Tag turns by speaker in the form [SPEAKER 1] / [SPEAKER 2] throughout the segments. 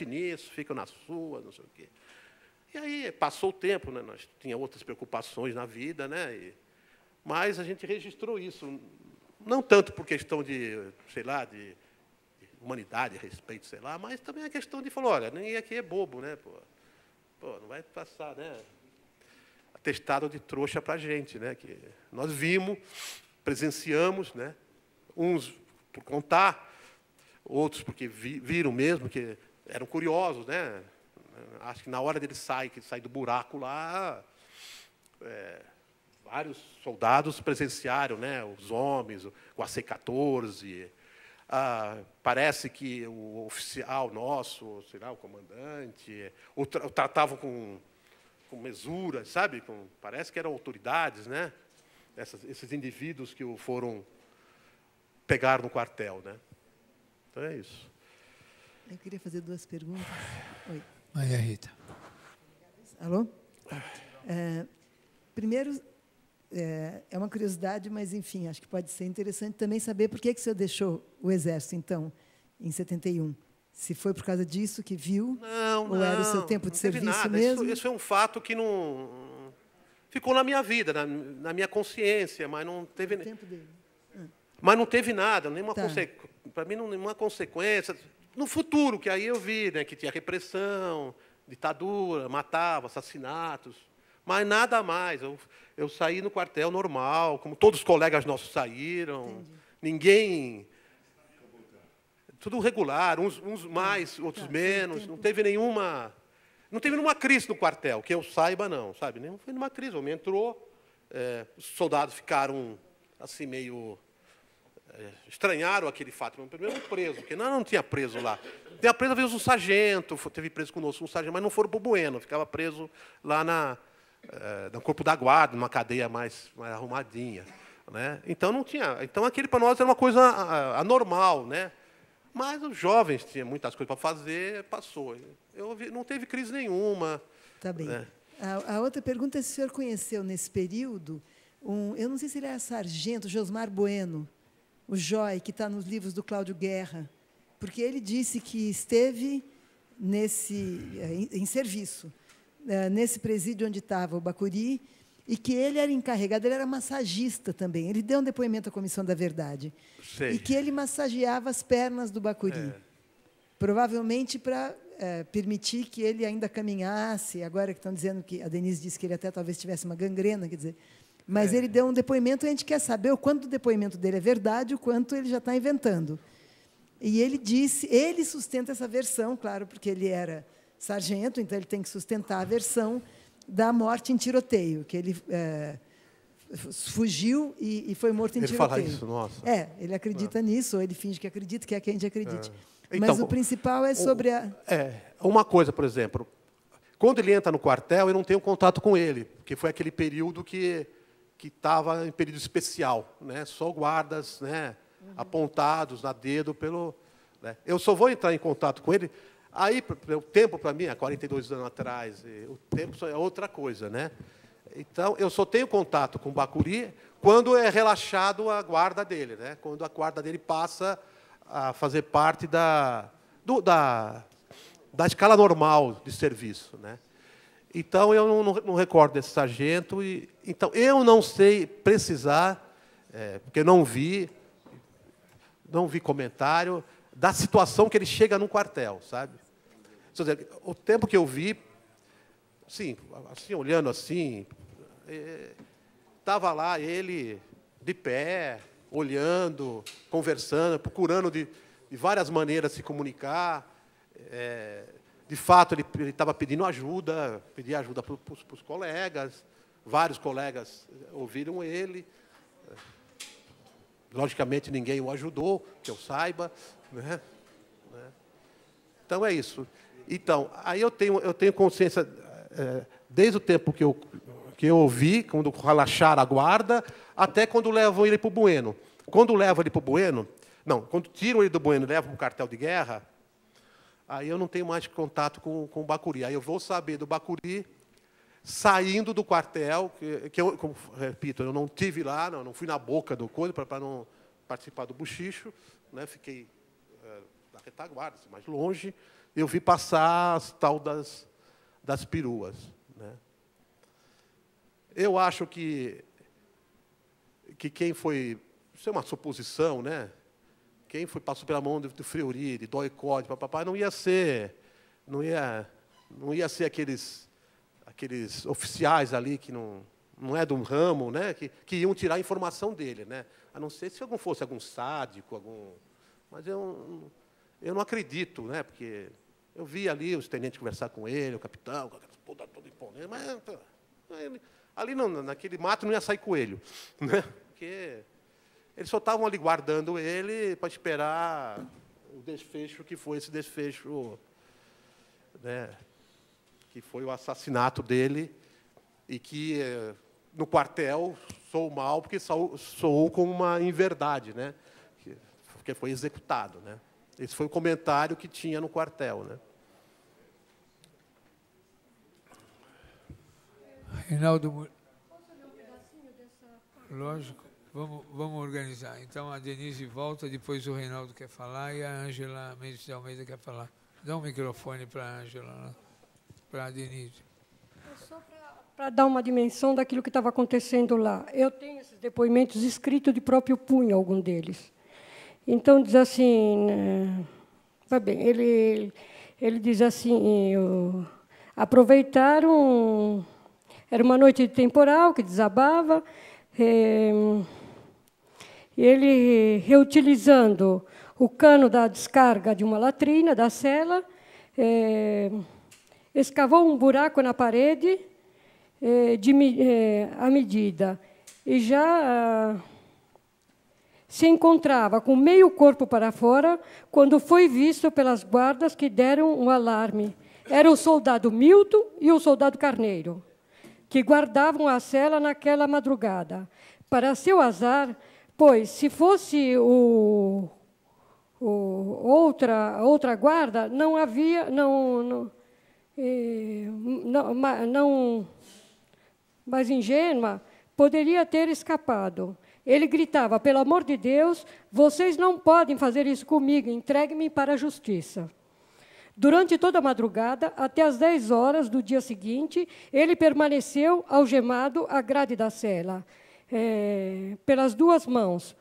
[SPEAKER 1] mete nisso, fica na sua, não sei o quê. E aí passou o tempo, né? Nós tinha outras preocupações na vida, né? Mas a gente registrou isso, não tanto por questão de, sei lá, de humanidade, respeito, sei lá, mas também a questão de falar, olha, ninguém aqui é bobo, né? Pô, não vai passar, né? Atestado de trouxa para a gente, né? Que nós vimos, presenciamos, né? Uns por contar, outros porque viram mesmo, que eram curiosos, né? Acho que na hora dele sair do buraco lá, vários soldados presenciaram, né? Os homens, o AC-14. Parece que o oficial nosso, sei lá, o comandante, o tratavam com mesura, sabe? Parece que eram autoridades, né? Esses indivíduos que foram pegar no quartel, né? Então é isso.
[SPEAKER 2] Eu queria fazer 2 perguntas. Oi.
[SPEAKER 3] Maria Rita.
[SPEAKER 2] Alô? Primeiro, é uma curiosidade, mas, enfim, acho que pode ser interessante também saber por que o senhor deixou o Exército, então, em 71. Se foi por causa disso que viu, ou era o seu tempo de serviço
[SPEAKER 1] nada.
[SPEAKER 2] mesmo?
[SPEAKER 1] Isso é um fato que não ficou na minha vida, na minha consciência, mas não teve.
[SPEAKER 2] O tempo dele.
[SPEAKER 1] Mas não teve nada, nenhuma
[SPEAKER 2] Tá.
[SPEAKER 1] para mim, nenhuma consequência. No futuro, que aí eu vi, né, que tinha repressão, ditadura, matava, assassinatos, mas nada mais. Eu saí no quartel normal, como todos os colegas nossos saíram.
[SPEAKER 2] Entendi.
[SPEAKER 1] Ninguém. Tudo regular, uns mais, outros menos. Não teve nenhuma crise no quartel, que eu saiba, não, sabe? Não foi nenhuma crise. O homem entrou, os soldados ficaram assim meio estranharam aquele fato. Primeiro preso, porque não tinha preso lá. Tinha preso, às vezes, um sargento, teve preso conosco um sargento, mas não foram para o Bueno, ficava preso lá no corpo da guarda, numa cadeia mais arrumadinha, né? Então não tinha. Então aquele para nós era uma coisa anormal, né? Mas os jovens tinham muitas coisas para fazer, passou. Não teve crise nenhuma.
[SPEAKER 2] Tá bem.
[SPEAKER 1] Né?
[SPEAKER 2] A outra pergunta é se o senhor conheceu, nesse período, eu não sei se ele era sargento, Josmar Bueno, o Joy, que está nos livros do Cláudio Guerra, porque ele disse que esteve em serviço, nesse presídio onde estava o Bacuri, e que ele era encarregado, ele era massagista também. Ele deu um depoimento à Comissão da Verdade.
[SPEAKER 1] Sei.
[SPEAKER 2] E que ele massageava as pernas do Bacuri. Provavelmente para permitir que ele ainda caminhasse. Agora que estão dizendo que a Denise disse que ele até talvez tivesse uma gangrena, quer dizer. Mas ele deu um depoimento e a gente quer saber o quanto o depoimento dele é verdade, o quanto ele já está inventando. E ele disse, ele sustenta essa versão, claro, porque ele era sargento, então ele tem que sustentar a versão da morte em tiroteio, que ele fugiu e foi morto em tiroteio.
[SPEAKER 1] Ele fala isso, nossa.
[SPEAKER 2] Ele acredita nisso, ou ele finge que acredita, que é quem a gente acredite.
[SPEAKER 1] Então,
[SPEAKER 2] mas o principal é sobre a...
[SPEAKER 1] Uma coisa, por exemplo, quando ele entra no quartel, eu não tenho contato com ele, porque foi aquele período que estava em período especial, né? Só guardas, né? Apontados a dedo pelo... Né? Eu só vou entrar em contato com ele... Aí, o tempo, para mim, há 42 anos atrás, o tempo é outra coisa, né? Então, eu só tenho contato com o Bacuri quando é relaxado a guarda dele, né? Quando a guarda dele passa a fazer parte da escala normal de serviço, né? Então, eu não recordo desse sargento. Então, eu não sei precisar, porque eu não vi comentário da situação que ele chega num quartel, sabe? O tempo que eu vi, assim olhando assim, estava lá ele de pé, olhando, conversando, procurando de várias maneiras se comunicar. De fato, ele estava pedindo ajuda, pedia ajuda para os colegas. Vários colegas ouviram ele. Logicamente, ninguém o ajudou, que eu saiba, né? Então, é isso. Então, aí eu tenho consciência, desde o tempo que eu ouvi, quando relaxaram a guarda, até quando levam ele para o Bueno. Quando levam ele para o Bueno, quando tiram ele do Bueno e levam para o quartel de guerra, aí eu não tenho mais contato com o Bacuri. Aí eu vou saber do Bacuri saindo do quartel, que eu, como repito, eu não estive lá, não fui na boca do coisa para não participar do bochicho, né? Fiquei na retaguarda, mais longe, eu vi passar as tal das peruas, né? Eu acho que quem foi, isso é uma suposição, né? Quem passou pela mão do Fleury, de Doicode, papapá, não ia ser aqueles oficiais ali que não é do ramo, né? Que iam tirar a informação dele, né? A não ser se fosse algum sádico, mas eu não acredito, né? Porque eu vi ali os tenentes conversar com ele, o capitão, com aquelas putas todas imponentes, mas ali naquele mato não ia sair coelho, né? Porque eles só estavam ali guardando ele para esperar o desfecho que foi esse desfecho, né? Que foi o assassinato dele e que no quartel soou mal porque soou como uma inverdade, né? Que foi executado, né? Esse foi o comentário que tinha no quartel, né?
[SPEAKER 3] Reinaldo, lógico, vamos organizar. Então a Denise volta, depois o Reinaldo quer falar e a Ângela Mendes de Almeida quer falar. Dá um microfone para a Ângela, para a Denise.
[SPEAKER 4] Só para dar uma dimensão daquilo que estava acontecendo lá. Eu tenho esses depoimentos escritos de próprio punho, algum deles. Então, diz assim, vai bem, ele diz assim, aproveitaram, era uma noite de temporal que desabava, ele, reutilizando o cano da descarga de uma latrina, da cela, escavou um buraco na parede à medida e já se encontrava com meio corpo para fora quando foi visto pelas guardas que deram um alarme. Era o soldado Milton e o soldado Carneiro, que guardavam a cela naquela madrugada. Para seu azar, pois, se fosse outra guarda, não havia... mais ingênua, poderia ter escapado. Ele gritava, pelo amor de Deus, vocês não podem fazer isso comigo, entregue-me para a justiça. Durante toda a madrugada, até às 10 horas do dia seguinte, ele permaneceu algemado à grade da cela, pelas duas mãos.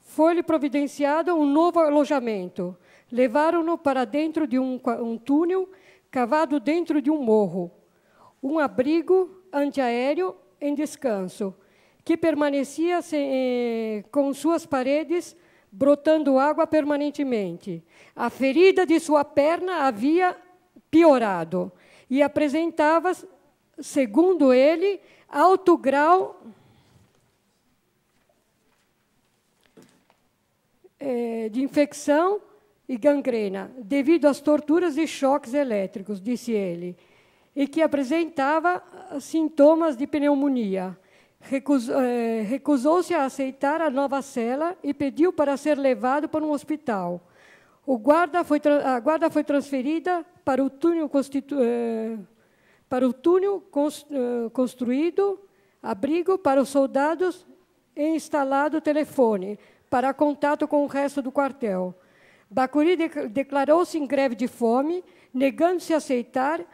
[SPEAKER 4] Foi-lhe providenciado um novo alojamento. Levaram-no para dentro de um túnel cavado dentro de um morro, um abrigo antiaéreo em descanso, que permanecia com suas paredes brotando água permanentemente. A ferida de sua perna havia piorado e apresentava, segundo ele, alto grau de infecção e gangrena, devido às torturas e choques elétricos, disse ele, e que apresentava sintomas de pneumonia. Recusou-se a aceitar a nova cela e pediu para ser levado para um hospital. A guarda foi transferida para o túnel construído, abrigo para os soldados e instalado telefone para contato com o resto do quartel. Bacuri declarou-se em greve de fome, negando-se a aceitar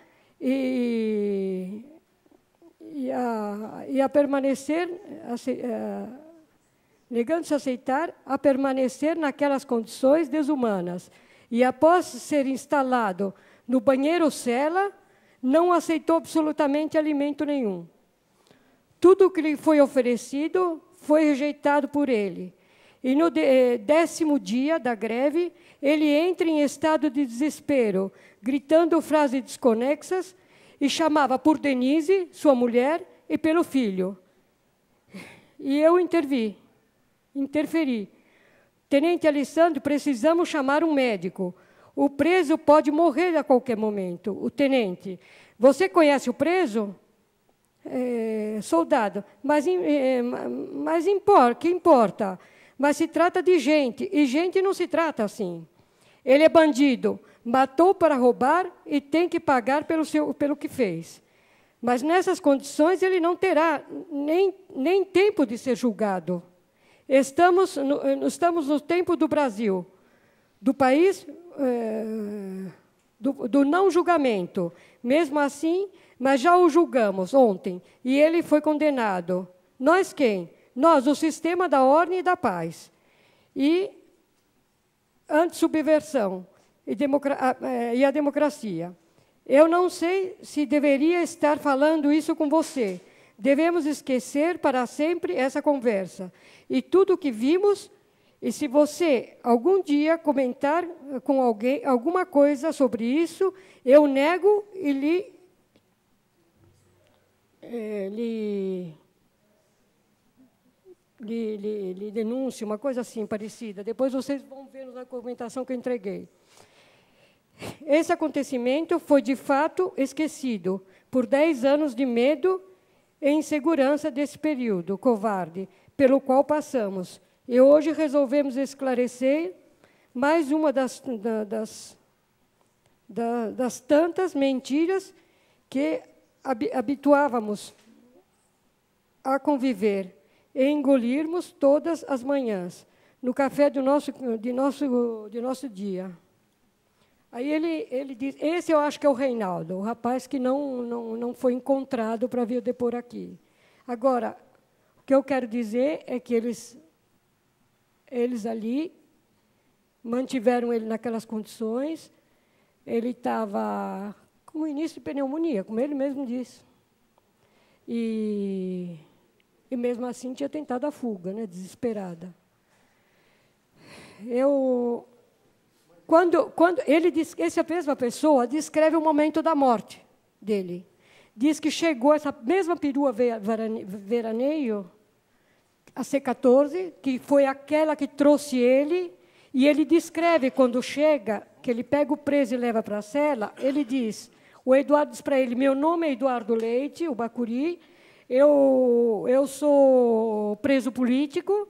[SPEAKER 4] negando-se a aceitar a permanecer naquelas condições desumanas. E, após ser instalado no banheiro-cela, não aceitou absolutamente alimento nenhum. Tudo o que lhe foi oferecido foi rejeitado por ele. E no 10º dia da greve, ele entra em estado de desespero, gritando frases desconexas, e chamava por Denise, sua mulher, e pelo filho. E eu interferi. Tenente Alessandro, precisamos chamar um médico. O preso pode morrer a qualquer momento. O tenente, você conhece o preso? Soldado, que importa? Mas se trata de gente, e gente não se trata assim. Ele é bandido, matou para roubar e tem que pagar pelo que fez. Mas nessas condições ele não terá nem tempo de ser julgado. Estamos no tempo do Brasil, do país do não julgamento. Mesmo assim, mas já o julgamos ontem, e ele foi condenado. Nós quem? Nós, o sistema da ordem e da paz. E antissubversão e a democracia. Eu não sei se deveria estar falando isso com você. Devemos esquecer para sempre essa conversa. E tudo o que vimos, e se você algum dia comentar com alguém alguma coisa sobre isso, eu nego e lhe denúncio, uma coisa assim parecida. Depois vocês vão ver na documentação que eu entreguei. Esse acontecimento foi, de fato, esquecido por 10 anos de medo e insegurança desse período covarde pelo qual passamos. E hoje resolvemos esclarecer mais uma das tantas mentiras que habituávamos a conviver e engolirmos todas as manhãs, no café de nosso dia. Aí ele diz, esse eu acho que é o Reinaldo, o rapaz que não foi encontrado para vir depor aqui. Agora, o que eu quero dizer é que eles ali mantiveram ele naquelas condições, ele estava com o início de pneumonia, como ele mesmo disse. E mesmo assim tinha tentado a fuga, né, desesperada. Quando ele diz, essa mesma pessoa descreve o momento da morte dele. Diz que chegou essa mesma perua veraneio, a C14, que foi aquela que trouxe ele, e ele descreve quando chega, que ele pega o preso e leva para a cela, ele diz, o Eduardo diz para ele, meu nome é Eduardo Leite, o Bacuri, eu sou preso político,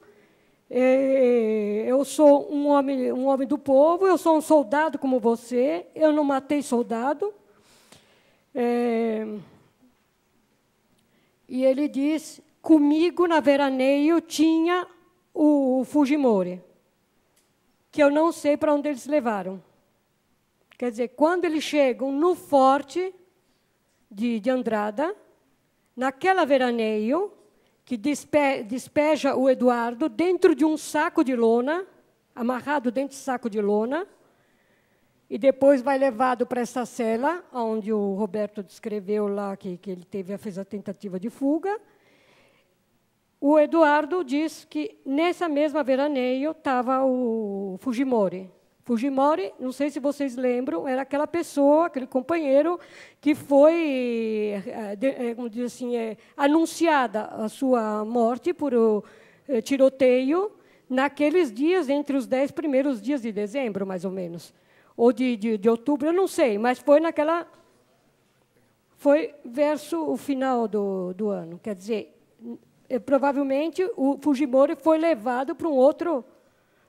[SPEAKER 4] eu sou um homem do povo, eu sou um soldado como você, eu não matei soldado. E ele diz, comigo na veraneio tinha o Fujimori, que eu não sei para onde eles levaram. Quer dizer, quando eles chegam no forte de Andrada, naquela veraneio, que despeja o Eduardo dentro de um saco de lona, amarrado dentro de saco de lona, e depois vai levado para essa cela, onde o Roberto descreveu lá que ele fez a tentativa de fuga. O Eduardo diz que, nessa mesma veraneio, estava o Fujimori. Fujimori, não sei se vocês lembram, era aquela pessoa, aquele companheiro, que foi, como diz assim, anunciada a sua morte por tiroteio naqueles dias, entre os 10 primeiros dias de dezembro, mais ou menos, ou de outubro, eu não sei, mas foi foi verso o final do ano. Quer dizer, provavelmente o Fujimori foi levado para um outro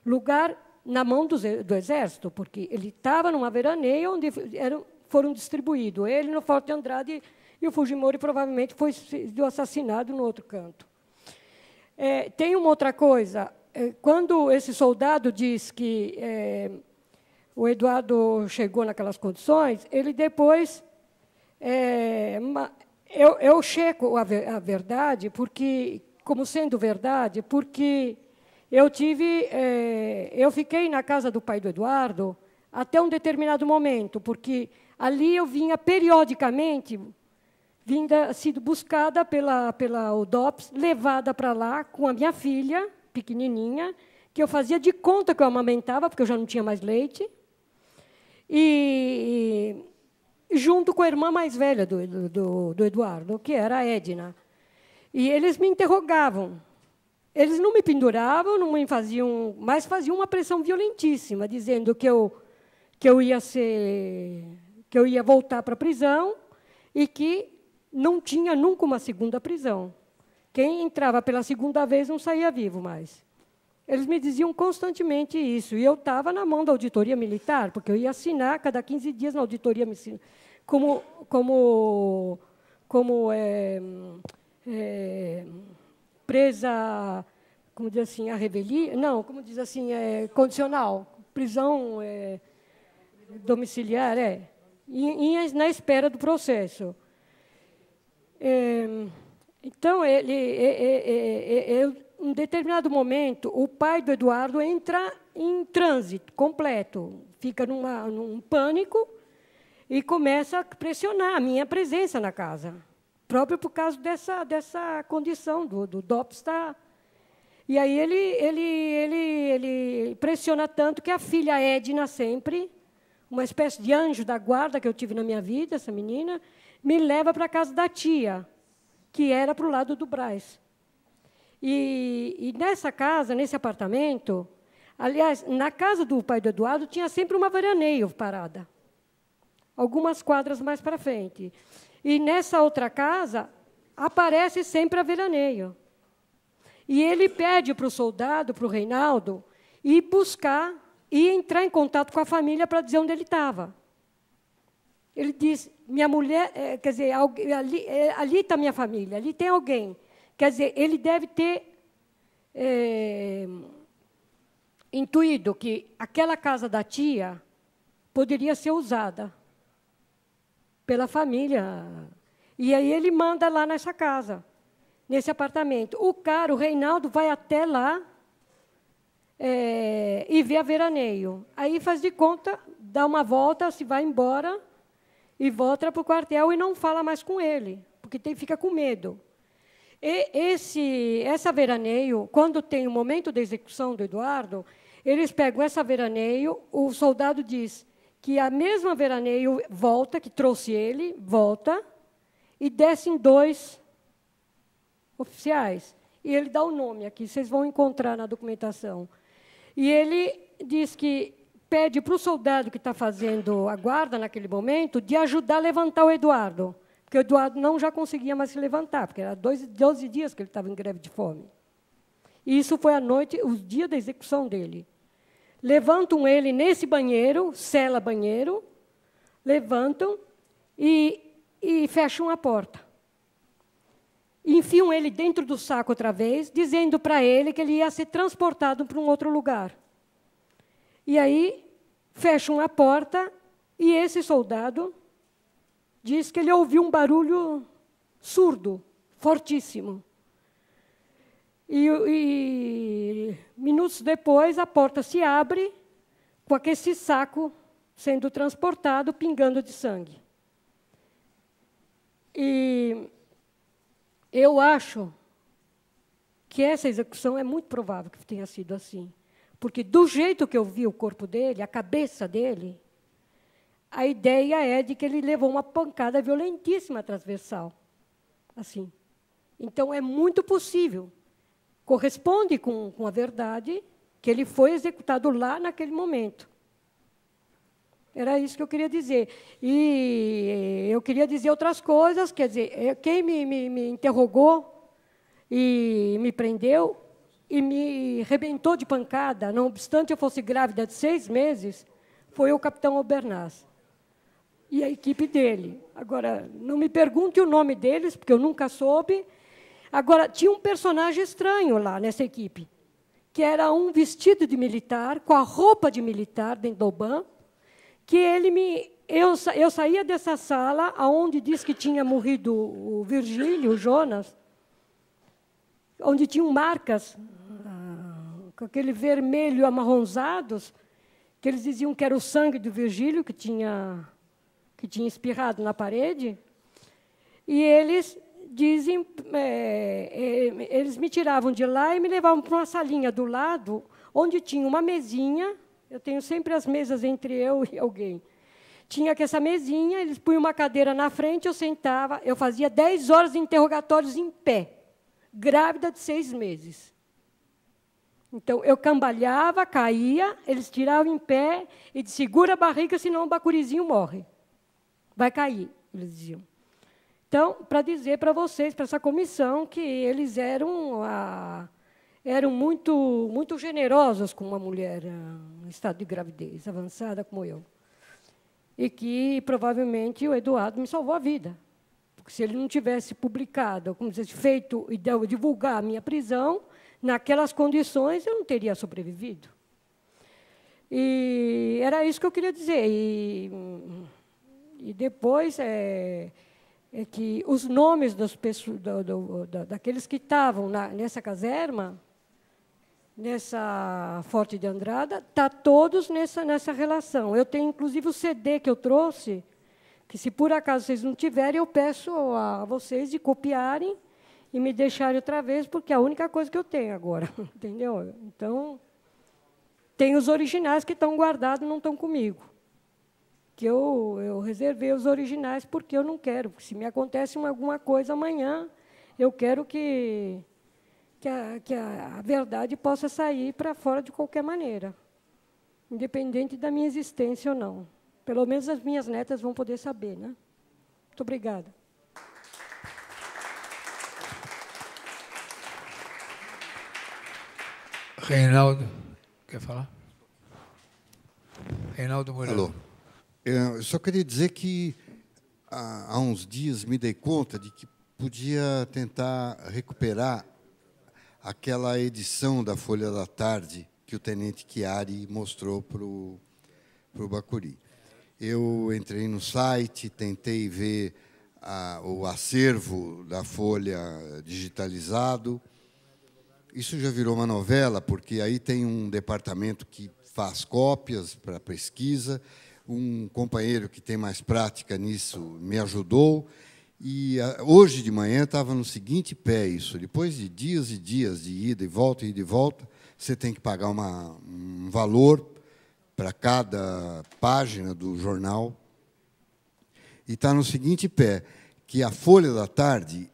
[SPEAKER 4] lugar na mão do exército, porque ele estava numa veraneia onde foram distribuídos. Ele no Forte de Andrade e o Fujimori provavelmente foi assassinado no outro canto. Tem uma outra coisa. Quando esse soldado diz que o Eduardo chegou naquelas condições, ele depois... eu checo a verdade, porque, como sendo verdade, porque... Eu fiquei na casa do pai do Eduardo até um determinado momento, porque ali eu vinha periodicamente, sido buscada pela UDOPS, levada para lá com a minha filha, pequenininha, que eu fazia de conta que eu amamentava, porque eu já não tinha mais leite, e junto com a irmã mais velha do Eduardo, que era a Edna. E eles me interrogavam. Eles não me penduravam, não me faziam, mas faziam uma pressão violentíssima, dizendo que eu ia voltar para a prisão e que não tinha nunca uma segunda prisão. Quem entrava pela segunda vez não saía vivo mais. Eles me diziam constantemente isso, e eu estava na mão da auditoria militar, porque eu ia assinar cada 15 dias na auditoria militar, presa, como diz assim, a revelia? Não, como diz assim, condicional, prisão domiciliar, na espera do processo. Então, em um determinado momento, o pai do Eduardo entra em trânsito completo, fica num pânico e começa a pressionar a minha presença na casa, próprio por causa dessa condição do DOPS estar. E aí ele pressiona tanto que a filha Edna, sempre, uma espécie de anjo da guarda que eu tive na minha vida, essa menina, me leva para a casa da tia, que era para o lado do Brás. E nessa casa, nesse apartamento, aliás, na casa do pai do Eduardo, tinha sempre uma veraneio parada, algumas quadras mais para frente. E nessa outra casa, aparece sempre a veraneio. E ele pede para o soldado, para o Reinaldo, ir buscar e entrar em contato com a família para dizer onde ele estava. Ele diz, minha mulher, quer dizer, ali está minha família, ali tem alguém. Quer dizer, ele deve ter intuído que aquela casa da tia poderia ser usada pela família. E aí ele manda lá nessa casa, nesse apartamento. O Reinaldo, vai até lá e vê a veraneio. Aí faz de conta, dá uma volta, se vai embora e volta para o quartel e não fala mais com ele, porque fica com medo. E essa veraneio, quando tem o momento da execução do Eduardo, eles pegam essa veraneio, o soldado diz que a mesma veraneio volta, que trouxe ele, volta, e descem 2 oficiais. E ele dá o nome aqui, vocês vão encontrar na documentação. E ele diz que pede para o soldado que está fazendo a guarda naquele momento de ajudar a levantar o Eduardo, porque o Eduardo não já conseguia mais se levantar, porque era 12 dias que ele estava em greve de fome. E isso foi à noite, o dia da execução dele. Levantam ele nesse banheiro, cela banheiro, levantam e fecham a porta. Enfiam ele dentro do saco outra vez, dizendo para ele que ele ia ser transportado para um outro lugar. E aí, fecham a porta, e esse soldado diz que ele ouviu um barulho surdo, fortíssimo. E minutos depois, a porta se abre, com esse saco sendo transportado, pingando de sangue. E eu acho que essa execução é muito provável que tenha sido assim. Porque, do jeito que eu vi o corpo dele, a cabeça dele, a ideia é de que ele levou uma pancada violentíssima transversal. Assim. Então, é muito possível. Corresponde com a verdade que ele foi executado lá naquele momento. Era isso que eu queria dizer. E eu queria dizer outras coisas, quer dizer, quem me interrogou e me prendeu e me arrebentou de pancada, não obstante eu fosse grávida de 6 meses, foi o capitão Albernaz e a equipe dele. Agora, não me pergunte o nome deles, porque eu nunca soube. Agora, tinha um personagem estranho lá nessa equipe, que era um vestido de militar, com a roupa de militar dentro do ban, que eu saía dessa sala, onde diz que tinha morrido o Virgílio, o Jonas, onde tinham marcas com aquele vermelho amarronzados, que eles diziam que era o sangue do Virgílio que tinha espirrado na parede, e eles dizem, eles me tiravam de lá e me levavam para uma salinha do lado, onde tinha uma mesinha. Eu tenho sempre as mesas entre eu e alguém. Tinha que essa mesinha, eles punham uma cadeira na frente, eu sentava, eu fazia 10 horas de interrogatórios em pé, grávida de 6 meses. Então, eu cambalhava, caía, eles tiravam em pé e diziam, segura a barriga, senão o bacurizinho morre. Vai cair, eles diziam. Então, para dizer para vocês, para essa comissão, que eles eram muito generosos com uma mulher em estado de gravidez avançada como eu. E que, provavelmente, o Eduardo me salvou a vida. Porque, se ele não tivesse publicado, como dizer, feito e divulgar a minha prisão, naquelas condições, eu não teria sobrevivido. E era isso que eu queria dizer. E depois é que os nomes das pessoas, daqueles que estavam nessa caserma, nessa Forte de Andrada, tá todos nessa relação. Eu tenho, inclusive, o CD que eu trouxe, que, se por acaso vocês não tiverem, eu peço a vocês de copiarem e me deixarem outra vez, porque é a única coisa que eu tenho agora, entendeu? Então, tem os originais que estão guardados, não estão comigo. Que eu reservei os originais porque eu não quero. Porque se me acontece alguma coisa amanhã, eu quero que a verdade possa sair para fora de qualquer maneira, independente da minha existência ou não. Pelo menos as minhas netas vão poder saber, né? Muito obrigada.
[SPEAKER 3] Reinaldo, quer falar? Reinaldo Moreira.
[SPEAKER 5] Alô. Eu só queria dizer que há uns dias me dei conta de que podia tentar recuperar aquela edição da Folha da Tarde que o tenente Chiari mostrou para o Bacuri. Eu entrei no site, tentei ver o acervo da Folha digitalizado. Isso já virou uma novela, porque aí tem um departamento que faz cópias para pesquisa. Um companheiro que tem mais prática nisso me ajudou. E hoje de manhã estava no seguinte pé isso. Depois de dias e dias de ida e de volta, você tem que pagar um valor para cada página do jornal. E está no seguinte pé, que a Folha da Tarde,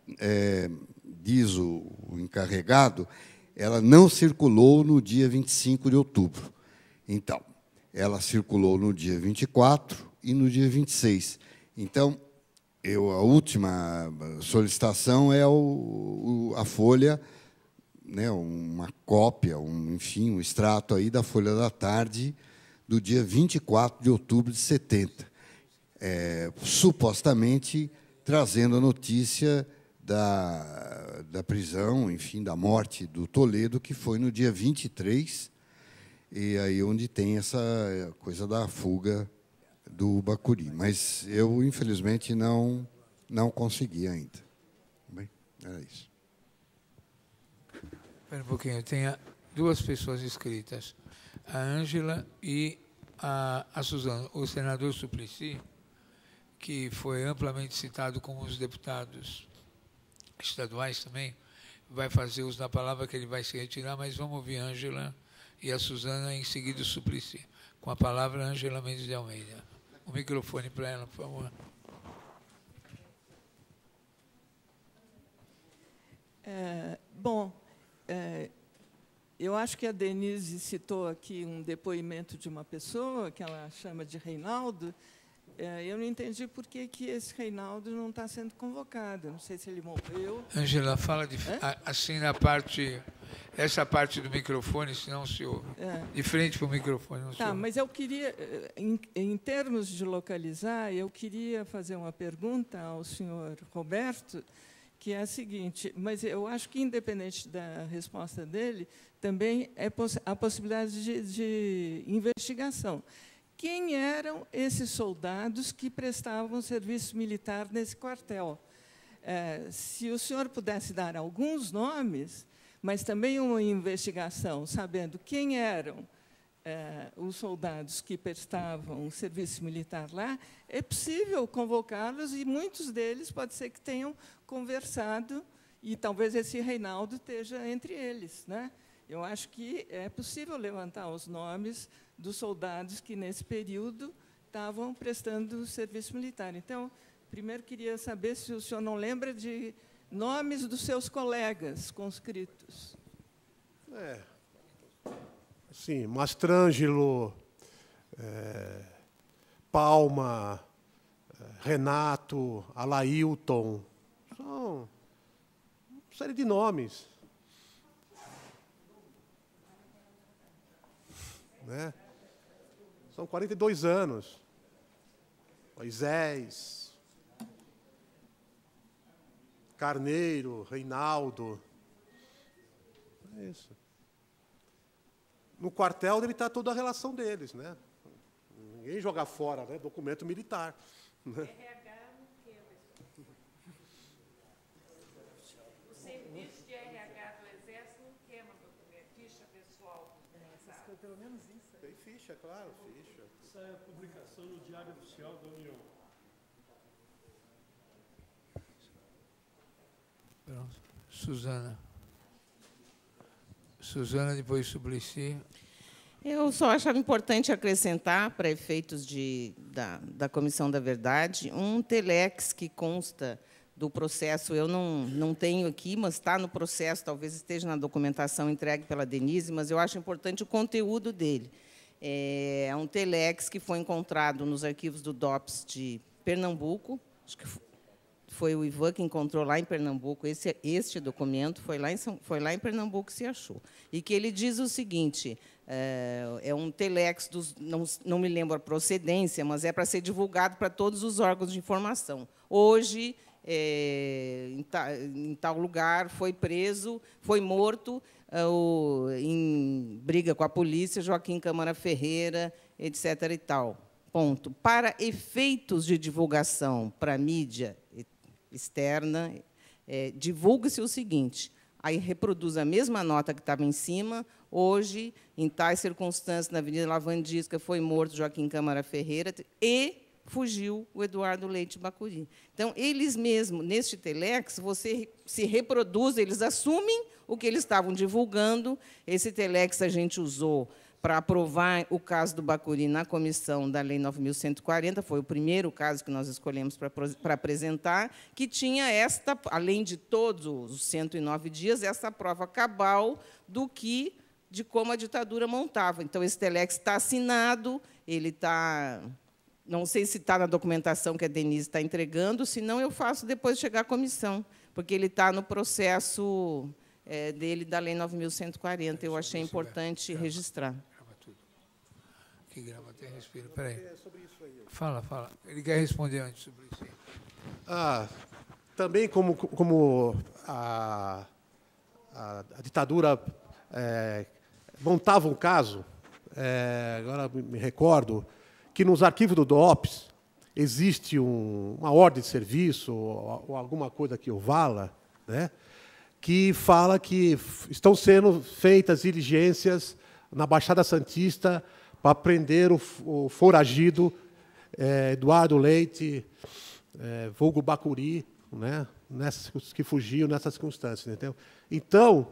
[SPEAKER 5] diz o encarregado, ela não circulou no dia 25 de outubro. Então, ela circulou no dia 24 e no dia 26. Então, a última solicitação é a Folha, né, uma cópia, enfim, um extrato aí da Folha da Tarde do dia 24 de outubro de 70, supostamente trazendo a notícia da prisão, enfim, da morte do Toledo, que foi no dia 23, e aí onde tem essa coisa da fuga do Bacuri. Mas eu, infelizmente, não consegui ainda. Bem, era isso.
[SPEAKER 3] Espera um pouquinho, tem duas pessoas inscritas, a Ângela e a Suzana. O senador Suplicy, que foi amplamente citado como os deputados estaduais também, vai fazer uso da palavra, que ele vai se retirar, mas vamos ouvir a Ângela e a Suzana, em seguida o Suplicy. Com a palavra, Ângela Mendes de Almeida. O microfone para ela, por favor.
[SPEAKER 6] Eu acho que a Denise citou aqui um depoimento de uma pessoa que ela chama de Reinaldo. Eu não entendi por que esse Reinaldo não está sendo convocado. Não sei se ele morreu.
[SPEAKER 3] Ângela, fala assim na parte, essa parte do microfone, senão se ouve. De frente para o microfone. Não se ouve.
[SPEAKER 6] Mas eu queria, em termos de localizar, eu queria fazer uma pergunta ao senhor Roberto, que é a seguinte, mas eu acho que, independente da resposta dele, também é a possibilidade de investigação. Quem eram esses soldados que prestavam serviço militar nesse quartel? Se o senhor pudesse dar alguns nomes, mas também uma investigação, sabendo quem eram os soldados que prestavam serviço militar lá, é possível convocá-los, e muitos deles pode ser que tenham conversado, e talvez esse Reinaldo esteja entre eles, né? Eu acho que é possível levantar os nomes dos soldados que, nesse período, estavam prestando serviço militar. Então, primeiro, queria saber se o senhor não lembra de nomes dos seus colegas conscritos.
[SPEAKER 1] Sim, Mastrangelo, Palma, Renato, Alailton, são uma série de nomes. Né? São 42 anos. Moisés, Carneiro, Reinaldo. É isso. no quartel deve estar toda a relação deles, né? Ninguém joga fora, né? Documento militar. Né?
[SPEAKER 7] RH não queima isso. O serviço de RH do Exército não queima documento, ficha pessoal.
[SPEAKER 2] Pelo menos isso.
[SPEAKER 1] Tem ficha, claro, ficha.
[SPEAKER 8] Essa é a publicação no Diário Oficial da União.
[SPEAKER 3] Pronto. Suzana. Suzana, depois Suplicy.
[SPEAKER 7] Eu só achava importante acrescentar, para efeitos da Comissão da Verdade, um telex que consta do processo. Eu não tenho aqui, mas está no processo, talvez esteja na documentação entregue pela Denise, mas eu acho importante o conteúdo dele. É um telex que foi encontrado nos arquivos do DOPS de Pernambuco, acho que foi o Ivan que encontrou lá em Pernambuco este documento, foi lá em Pernambuco que se achou. E que ele diz o seguinte, é um telex, não me lembro a procedência, mas é para ser divulgado para todos os órgãos de informação. Hoje, em tal lugar, foi preso, foi morto, em briga com a polícia, Joaquim Câmara Ferreira, etc. e tal. Ponto. Para efeitos de divulgação para a mídia externa, divulga-se o seguinte, aí reproduz a mesma nota que estava em cima, hoje, em tais circunstâncias, na Avenida Lavandisca, foi morto Joaquim Câmara Ferreira e fugiu o Eduardo Leite Bacuri. Então, eles mesmos, neste telex, você se reproduz, eles assumem o que eles estavam divulgando. Esse telex a gente usou para aprovar o caso do Bacuri na comissão da Lei 9.140, foi o primeiro caso que nós escolhemos para apresentar, que tinha esta, além de todos os 109 dias, essa prova cabal de como a ditadura montava. Então, esse telex está assinado, ele está... Não sei se está na documentação que a Denise está entregando, senão eu faço depois de chegar à comissão, porque ele está no processo dele da Lei 9.140. Eu achei importante registrar.
[SPEAKER 3] Grava tudo. Que grava até respira. Espera aí. Fala. Ele quer responder antes sobre isso.
[SPEAKER 1] Também como a ditadura montava um caso, agora me recordo, que nos arquivos do DOPS existe uma ordem de serviço ou alguma coisa que o vala, né, que fala que estão sendo feitas diligências na Baixada Santista para prender o foragido Eduardo Leite, vulgo Bacuri, né, que fugiu nessas circunstâncias. Entendeu? Então,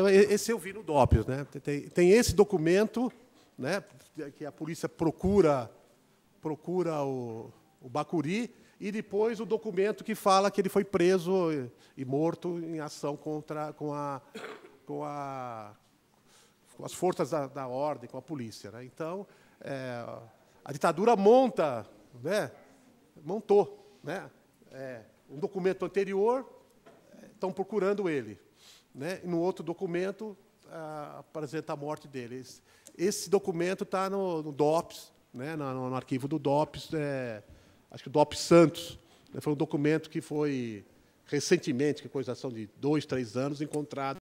[SPEAKER 1] esse eu vi no DOPS. Né, tem esse documento, né, que a polícia procura o Bacuri, e depois o documento que fala que ele foi preso e morto em ação com as forças da ordem, com a polícia. Né? Então, a ditadura montou, né, um documento anterior, estão procurando ele. Né? E no outro documento, apresenta a morte dele. Esse documento está no DOPS, né, no arquivo do DOPS, acho que o DOPS Santos. Foi um documento que foi recentemente, que coisa de 2, 3 anos, encontrado